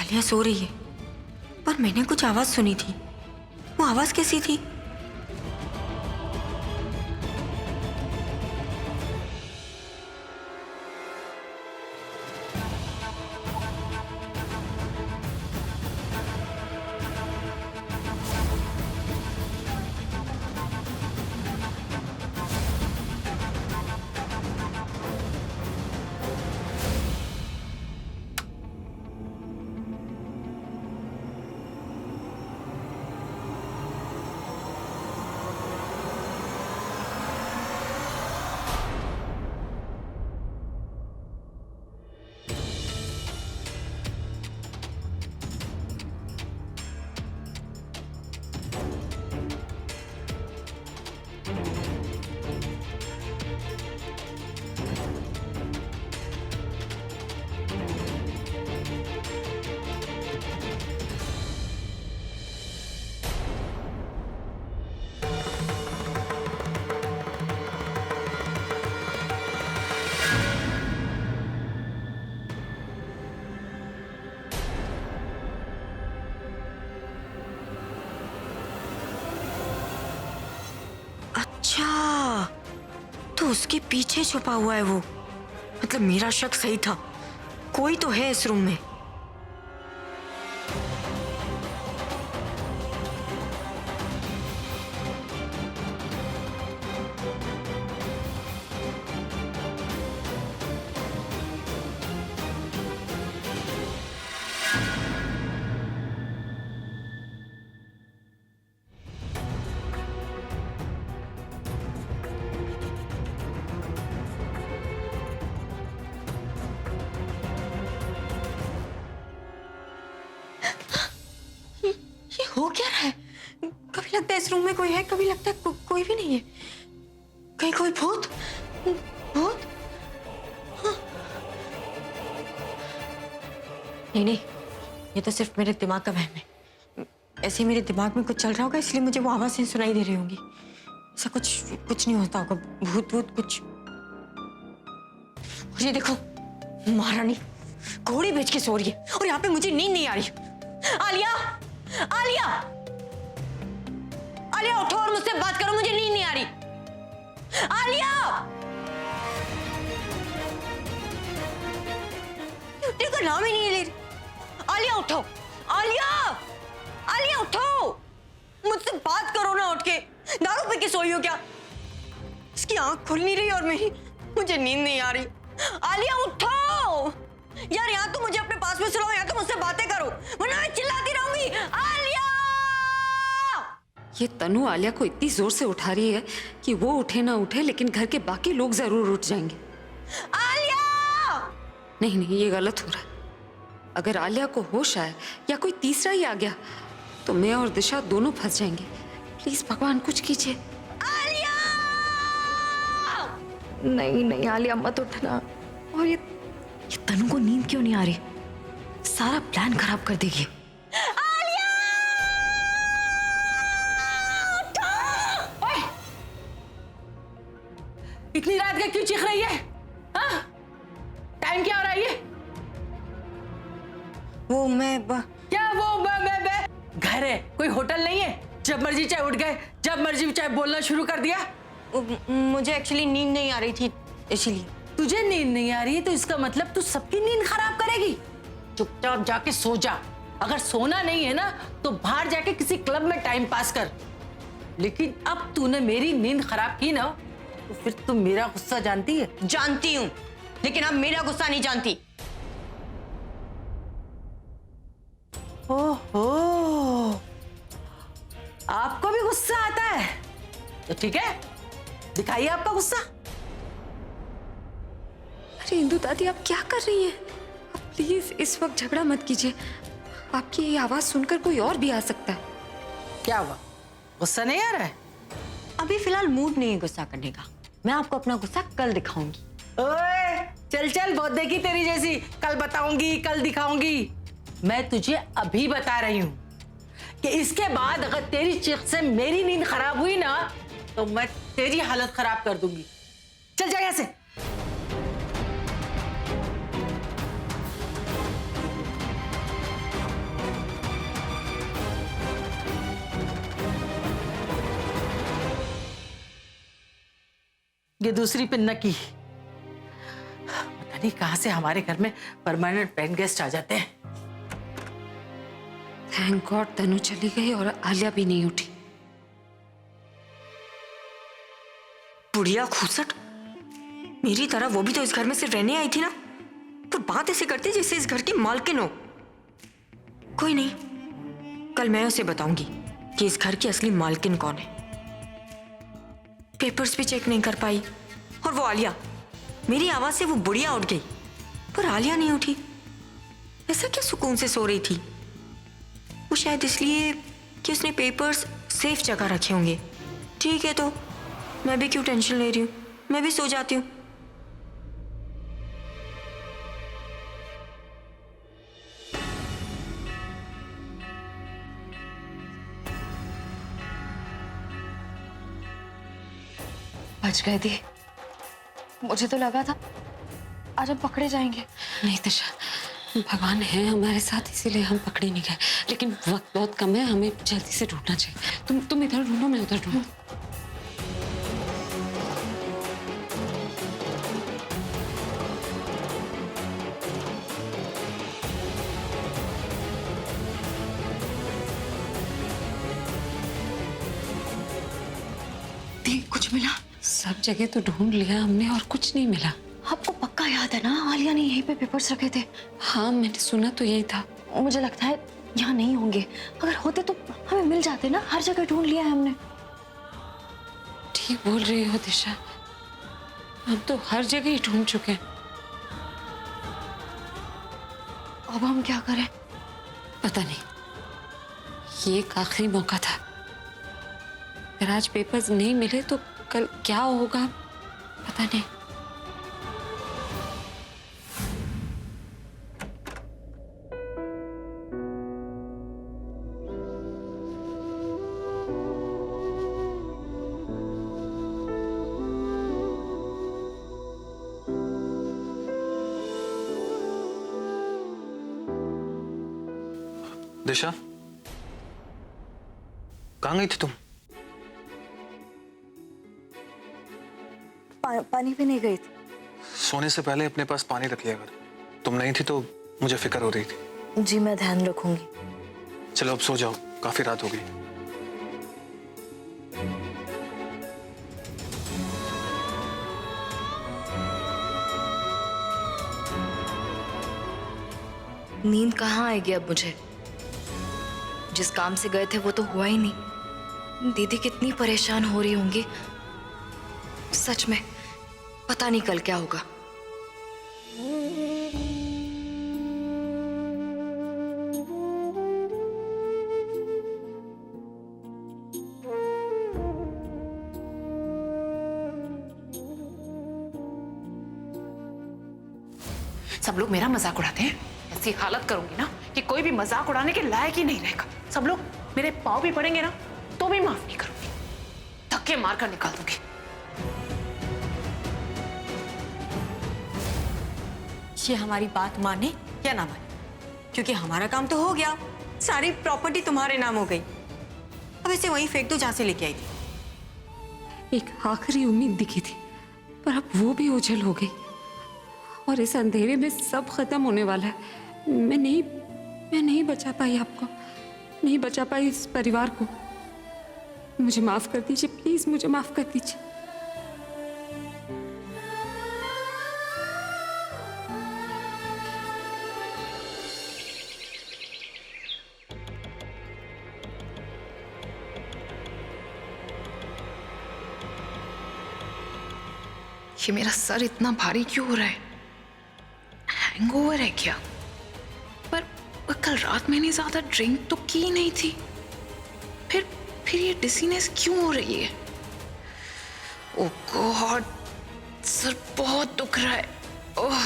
आलिया सो रही है, पर मैंने कुछ आवाज सुनी थी। वो आवाज कैसी थी? अच्छा, तो उसके पीछे छुपा हुआ है वो। मतलब मेरा शक सही था, कोई तो है इस रूम में। ये हो क्या रहा है? कभी लगता है इस रूम में कोई है, कभी लगता है कोई भी नहीं है। कहीं कोई भूत भूत? हाँ। नहीं, ये तो सिर्फ मेरे दिमाग का वहम है। ऐसे ही मेरे दिमाग में कुछ चल रहा होगा, इसलिए मुझे वो आवाजें सुनाई दे रही होंगी। ऐसा कुछ नहीं होता होगा, भूत कुछ। और ये देखो, महारानी घोड़ी बेच के सो रही है और यहाँ पे मुझे नींद नहीं आ रही। आलिया, आलिया, आलिया उठो और मुझसे बात करो, मुझे नींद नहीं आ रही। आलिया, उठने का नाम ही नहीं ले रही। आलिया उठो, आलिया, आलिया उठो, मुझसे बात करो ना उठ के। दारू पी के सोई हो क्या? इसकी आंख खुल नहीं रही और मुझे नींद नहीं आ रही। आलिया उठो यार, यहाँ तो मुझे अपने पास में सुलाओ, यहाँ तो मुझसे बातें करो, वरना मैं चिल्लाती रहूंगी। आलिया! ये तनु आलिया को इतनी जोर से उठा रही है कि वो उठे ना उठे, लेकिन घर के बाकी लोग जरूर उठ जाएंगे। आलिया! नहीं, ये गलत हो रहा है। अगर आलिया को होश आया या कोई तीसरा ही आ गया तो मैं और दिशा दोनों फंस जाएंगे। प्लीज भगवान कुछ कीजिए। आलिया! नहीं आलिया मत उठना। और ये तनु को नींद क्यों नहीं आ रही? सारा प्लान खराब कर देगी। आलिया! ओए! इतनी रात का क्यों चीख रही है? हाँ? टाइम क्या हो रहा है ये? वो क्या वो मैं घर है, कोई होटल नहीं है। जब मर्जी चाहे उठ गए, जब मर्जी चाहे बोलना शुरू कर दिया। मुझे एक्चुअली नींद नहीं आ रही थी, इसलिए। तुझे नींद नहीं आ रही है तो इसका मतलब तू सबकी नींद खराब करेगी। चुपचाप जाके सो जा। अगर सोना नहीं है ना तो बाहर जाके किसी क्लब में टाइम पास कर। लेकिन अब तूने मेरी नींद खराब की ना, तो फिर तुम मेरा गुस्सा जानती है। जानती हूँ, लेकिन आप मेरा गुस्सा नहीं जानती। ओहो, आपको भी गुस्सा आता है? तो ठीक है, दिखाइए आपका गुस्सा। अरे इंदु दादी, आप क्या कर रही हैं? प्लीज इस वक्त झगड़ा मत कीजिए। आपकी ये आवाज सुनकर कोई और भी आ सकता है। क्या हुआ, गुस्सा नहीं आ रहा है? अभी फिलहाल मूड नहीं है गुस्सा करने का। मैं आपको अपना गुस्सा कल दिखाऊंगी। ओए, चल बहुत देखी तेरी जैसी। कल बताऊंगी, कल दिखाऊंगी। मैं तुझे अभी बता रही हूँ कि इसके बाद अगर तेरी चीख से मेरी नींद खराब हुई ना तो मैं तेरी हालत खराब कर दूंगी। चल जा यहाँ से। ये दूसरी पिन्नकी। पता नहीं कहां से हमारे घर में परमानेंट पेन गेस्ट आ जाते हैं। थैंक गॉड तनु चली गई और आलिया भी नहीं उठी। बुढ़िया खूसट, मेरी तरह वो भी तो इस घर में सिर्फ रहने आई थी ना, पर बात ऐसे करती जैसे इस घर की मालकिन हो। कोई नहीं, कल मैं उसे बताऊंगी कि इस घर की असली मालकिन कौन है। पेपर्स भी चेक नहीं कर पाई, और वो आलिया, मेरी आवाज से वो बुढ़िया उठ गई, पर आलिया नहीं उठी। ऐसा क्या सुकून से सो रही थी? वो शायद इसलिए कि उसने पेपर्स सेफ जगह रखे होंगे। ठीक है, तो मैं भी क्यों टेंशन ले रही हूँ, मैं भी सो जाती हूँ। बच गए दी। मुझे तो लगा था आज हम पकड़े जाएंगे। नहीं दिशा, भगवान है हमारे साथ इसीलिए हम पकड़े नहीं गए, लेकिन वक्त बहुत कम है, हमें जल्दी से ढूंढना चाहिए। तुम इधर ढूंढो, मैं उधर ढूंढूं। दी कुछ मिला? सब जगह तो ढूंढ लिया हमने और कुछ नहीं मिला। आपको पक्का याद है ना आलिया ने यहीं पे पेपर्स रखे थे? हाँ, मैंने सुना तो यही था। मुझे लगता है यहाँ नहीं होंगे। अगर होते तो हमें मिल जाते ना, हर जगह ढूंढ लिया है हमने। ठीक बोल रही हो दिशा, हम तो हर जगह ही ढूंढ चुके हैं। अब हम क्या करें? पता नहीं, ये एक आखिरी मौका था। अगर आज पेपर्स नहीं मिले तो कल क्या होगा पता नहीं। दिशा, कहाँ गई थी तुम? पानी भी नहीं गई थी। सोने से पहले अपने पास पानी रख लिया कर। तुम नहीं थी तो मुझे फिक्र हो रही थी। जी मैं ध्यान रखूंगी। चलो अब सो जाओ, काफी रात हो गई। नींद कहाँ आएगी अब मुझे? जिस काम से गए थे वो तो हुआ ही नहीं। दीदी कितनी परेशान हो रही होंगी। सच में पता नहीं कल क्या होगा। सब लोग मेरा मजाक उड़ाते हैं। ऐसी हालत करूंगी ना कि कोई भी मजाक उड़ाने के लायक ही नहीं रहेगा। सब लोग मेरे पाँव भी पड़ेंगे ना तो भी माफ नहीं करूंगी, धक्के मारकर निकाल दूंगी। ये हमारी बात माने या ना माने, क्योंकि हमारा काम तो हो गया, सारी प्रॉपर्टी तुम्हारे नाम हो गई। अब इसे वहीं फेंक दो जहां से लेके आई थी। एक आखिरी उम्मीद दिखी थी, पर अब वो भी ओझल हो गई और इस अंधेरे में सब खत्म होने वाला है। मैं नहीं बचा पाई आपको, नहीं बचा पाई इस परिवार को। मुझे माफ कर दीजिए, प्लीज मुझे माफ कर दीजिए। ये मेरा सर इतना भारी क्यों हो रहा है? हैंगओवर है क्या? पर कल रात मैंने ज्यादा ड्रिंक तो की नहीं थी। फिर ये डिसीनेस क्यों हो रही है? ओह गॉड, सर बहुत दुख रहा है। ओह,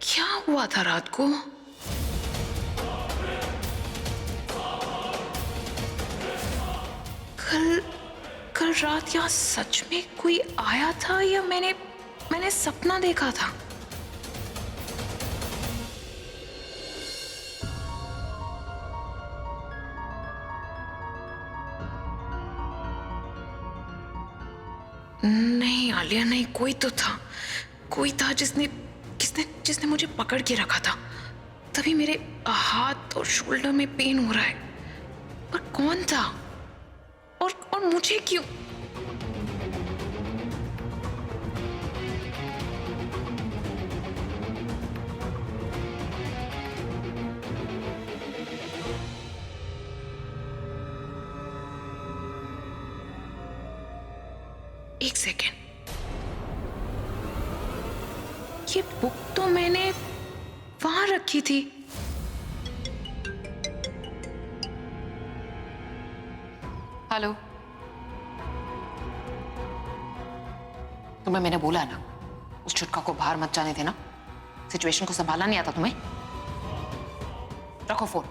क्या हुआ था रात को? कल रात यहाँ सच में कोई आया था या मैंने सपना देखा था? नहीं आलिया, नहीं, कोई तो था, कोई था जिसने जिसने मुझे पकड़ के रखा था। तभी मेरे हाथ और शोल्डर में पेन हो रहा है। पर कौन था और मुझे क्यों? एक सेकेंड, ये बुक तो मैंने वहां रखी थी। हेलो, तुम्हें मैंने बोला ना उस छुटका को बाहर मत जाने देना। सिचुएशन को संभालना नहीं आता तुम्हें? रखो फोन।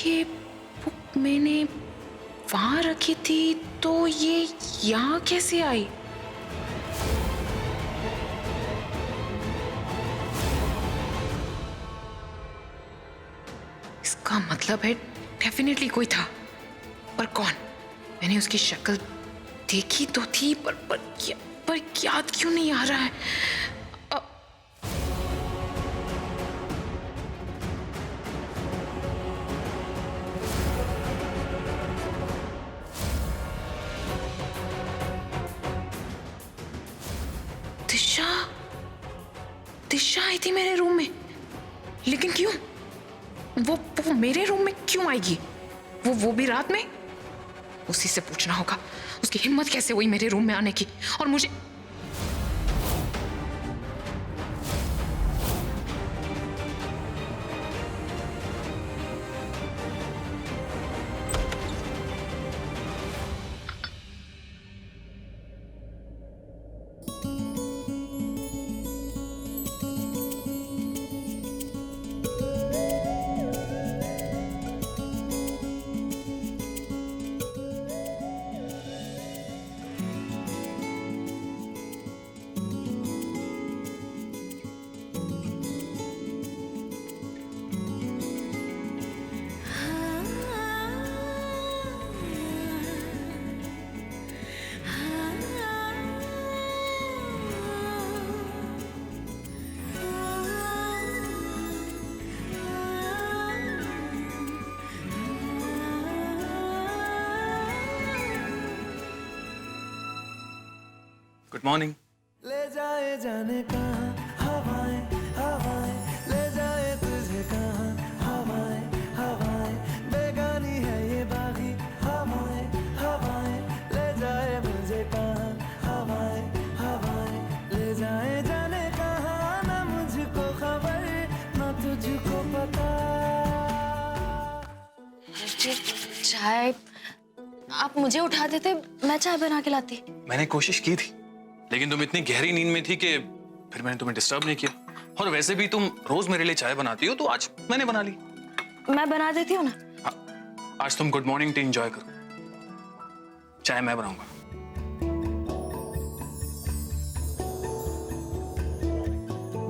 ये बुक मैंने वहां रखी थी, तो ये यहाँ कैसे आई? इसका मतलब है डेफिनेटली कोई था, पर कौन? मैंने उसकी शक्ल देखी तो थी, पर याद क्यों नहीं आ रहा है? दिशा आई थी मेरे रूम में, लेकिन क्यों? वो मेरे रूम में क्यों आएगी? वो भी रात में? उसी से पूछना होगा, उसकी हिम्मत कैसे हुई मेरे रूम में आने की। और मुझे गुड मॉर्निंग। ले जाए जाने कहाँ हवाएं हवाएं, ले जाए तुझे कहाँ हवाएं हवाएं, बेगानी है ये बागी हवाएं हवाएं, ले जाए मुझे कहाँ हवाएं हवाएं, ले जाए जाने कहाँ, ना मुझको खबर ना तुझको पता। चाय आप मुझे उठा देते, मैं चाय बना के लाती। मैंने कोशिश की थी, लेकिन तुम इतनी गहरी नींद में थी कि फिर मैंने तुम्हें डिस्टर्ब नहीं किया। और वैसे भी तुम रोज मेरे लिए चाय बनाती हो, तो आज मैंने बना ली। मैं बना देती हूँ ना। हाँ, आज तुम गुड मॉर्निंग टी एंजॉय करो, चाय मैं बनाऊंगा।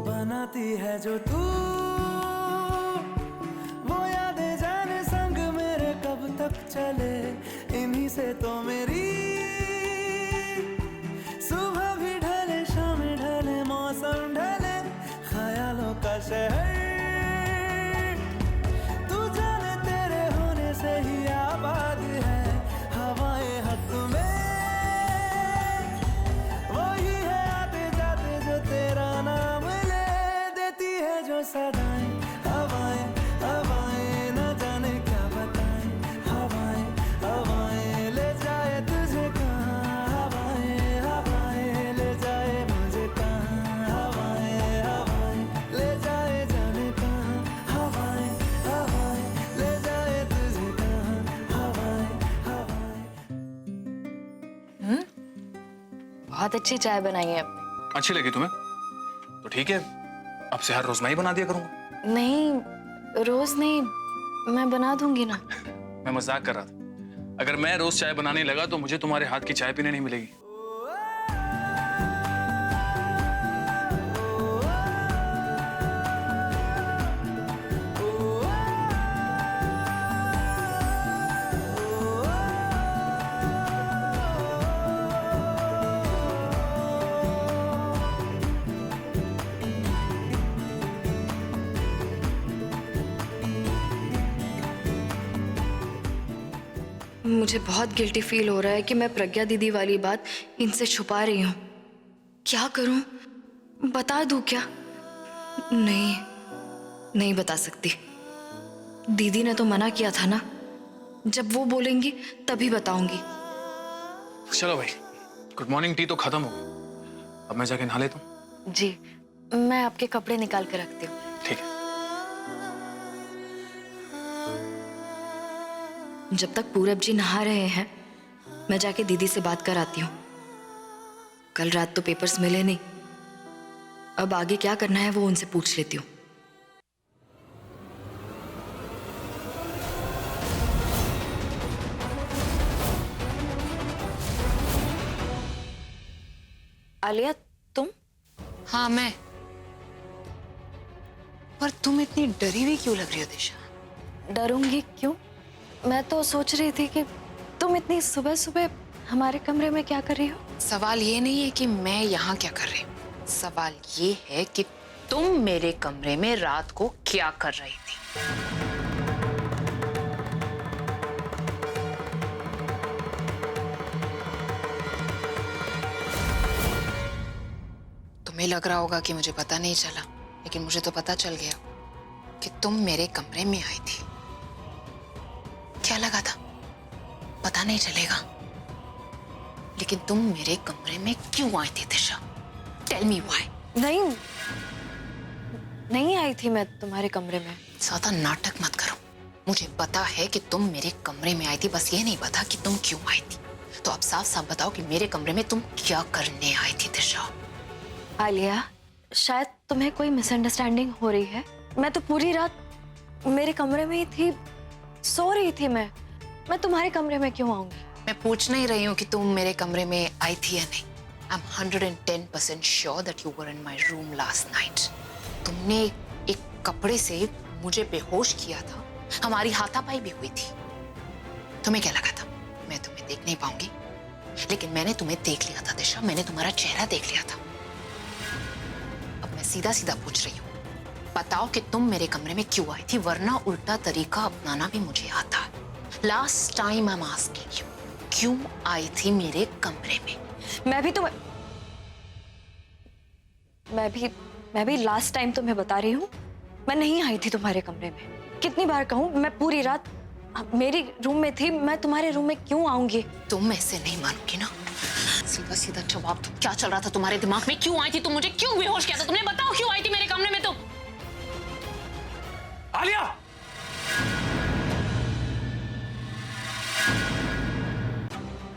बनाती है जो तू वो यादें जाने संग मेरे कब तक चले, इन्हीं से तो मेरी सुबह भी ढले शाम ढले मौसम ढले, ख्यालों का शहर तू जाने तेरे होने से ही आबाद है, हवाएं हक में वही है आते जाते जो तेरा नाम ले, देती है जो सदाएं हवाएं हवाएं, न जाने क्या बताएं हवाएं हवाएं, ले जाए तुझे कहाँ हवाएं हवाएं, ले जाए मुझे कहाँ हवाएं हवाएं, ले जाए जाने कहाँ हवाएं हवाएं, ले जाए तुझे कहाँ हवाएं हवाएं। बहुत अच्छी चाय बनाई है आपने। अच्छी लगी तुम्हें? तो ठीक है, अब से हर रोज मैं ही बना दिया करूंगा। नहीं, रोज नहीं, मैं बना दूंगी ना। मैं मजाक कर रहा था। अगर मैं रोज चाय बनाने लगा तो मुझे तुम्हारे हाथ की चाय पीने नहीं मिलेगी। मुझे बहुत गिल्टी फील हो रहा है कि मैं प्रज्ञा दीदी वाली बात इनसे छुपा रही हूँ। क्या करूँ? बता दूँ क्या? नहीं, नहीं बता सकती। दीदी ने तो मना किया था ना, जब वो बोलेंगी तभी बताऊंगी। चलो भाई, गुड मॉर्निंग टी तो खत्म हो गई। अब मैं जाके नहा लेता हूँ। जी, मैं आपके कपड़े निकाल के रखती हूँ। ठीक है। जब तक पूरब जी नहा रहे हैं, मैं जाके दीदी से बात कर आती हूँ। कल रात तो पेपर्स मिले नहीं, अब आगे क्या करना है वो उनसे पूछ लेती हूँ। आलिया, तुम? हाँ मैं। पर तुम इतनी डरी हुई क्यों लग रही हो दिशा? डरूंगी क्यों? मैं तो सोच रही थी कि तुम इतनी सुबह सुबह हमारे कमरे में क्या कर रही हो? सवाल ये नहीं है कि मैं यहाँ क्या कर रही हूँ, सवाल ये है कि तुम मेरे कमरे में रात को क्या कर रही थी। तुम्हें लग रहा होगा कि मुझे पता नहीं चला, लेकिन मुझे तो पता चल गया कि तुम मेरे कमरे में आई थी। क्या लगा था पता नहीं चलेगा, लेकिन तुम मेरे कमरे में क्यों आई थी दिशा? Tell me why. नहीं आई थी मैं तुम्हारे कमरे में। ज्यादा नाटक मत करो। मुझे पता है कि तुम मेरे कमरे में आई थी, बस ये नहीं पता कि तुम क्यों आई थी। तो अब साफ साफ बताओ कि मेरे कमरे में तुम क्या करने आई थी दिशा? आलिया, शायद तुम्हें कोई मिसअंडरस्टैंडिंग हो रही है। मैं तो पूरी रात मेरे कमरे में ही थी, सो रही थी। मैं तुम्हारे कमरे में क्यों आऊंगी? मैं पूछ नहीं रही हूँ कि तुम मेरे कमरे में आई थी या नहीं। I am 110% sure that you were in my room last night. तुमने एक कपड़े से मुझे बेहोश किया था, हमारी हाथापाई भी हुई थी। तुम्हें क्या लगा था मैं तुम्हें देख नहीं पाऊंगी? लेकिन मैंने तुम्हें देख लिया था दिशा, मैंने तुम्हारा चेहरा देख लिया था। अब मैं सीधा सीधा पूछ रही हूँ, बताओ कि तुम मेरे कमरे में क्यों आई थी, वरना उल्टा तरीका अपनाना भी मुझे आता है। Last time I am asking you, क्यों आई थी मेरे कमरे में? मैं भी लास्ट टाइम तुम्हें बता रही हूँ, मैं नहीं आई थी तुम्हारे कमरे में। कितनी बार कहूँ, मैं पूरी रात मेरी रूम में थी, मैं तुम्हारे रूम में क्यों आऊंगी? तुम ऐसे नहीं मानोगी ना। सीधा सीधा जवाब दो, क्या चल रहा था तुम्हारे दिमाग में? क्यों आई थी तुम? मुझे क्यों बेहोश किया था तुमने? बताओ क्यों आई थी मेरे कमरे में तुम? आलिया!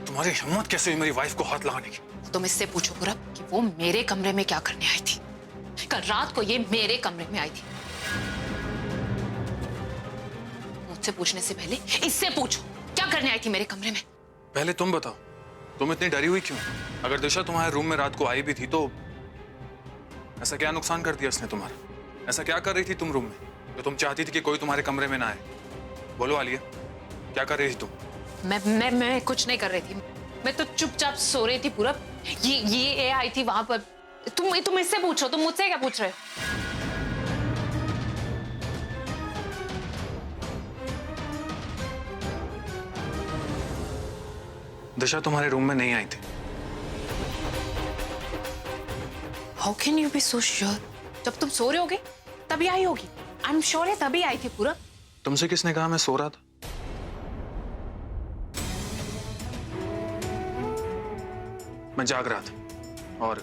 तुम्हारी हिम्मत कैसे हुई मेरी वाइफ को हाथ लगाने की? तुम इससे पूछो पूरब कि वो मेरे कमरे में क्या करने आई थी। कल रात को ये मेरे कमरे में आई थी। मुझसे पूछने से पहले इससे पूछो, क्या करने आई थी मेरे कमरे में? पहले तुम बताओ, तुम इतनी डरी हुई क्यों? अगर दिशा तुम्हारे रूम में रात को आई भी थी तो ऐसा क्या नुकसान कर दिया उसने तुम्हारा? ऐसा क्या कर रही थी तुम रूम में तो तुम चाहती थी कि कोई तुम्हारे कमरे में ना आए? बोलो आलिया, क्या कर रही थी तुम? मैं कुछ नहीं कर रही थी। मैं तो चुपचाप सो रही थी पूरब। ये आई थी वहां पर। तुम इससे पूछो, तुम मुझसे क्या पूछ रहे हो? दिशा तुम्हारे रूम में नहीं आई थी। How can you be so sure? जब तुम सो रहे होगे तभी आई होगी। आई एम श्योर है तभी आई थी पूरब। तुमसे किसने कहा मैं सो रहा था? मैं जाग रहा था और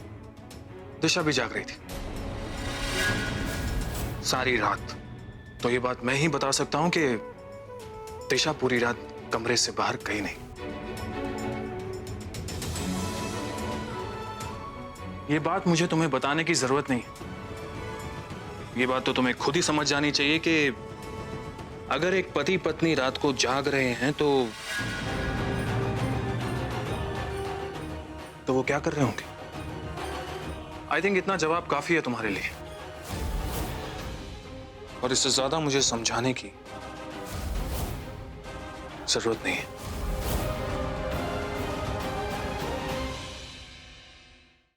दिशा भी जाग रही थी सारी रात। तो ये बात मैं ही बता सकता हूं कि दिशा पूरी रात कमरे से बाहर गई नहीं। ये बात मुझे तुम्हें बताने की जरूरत नहीं है। ये बात तो तुम्हें खुद ही समझ जानी चाहिए कि अगर एक पति पत्नी रात को जाग रहे हैं तो वो क्या कर रहे होंगे? आई थिंक इतना जवाब काफी है तुम्हारे लिए, और इससे ज्यादा मुझे समझाने की जरूरत नहीं है।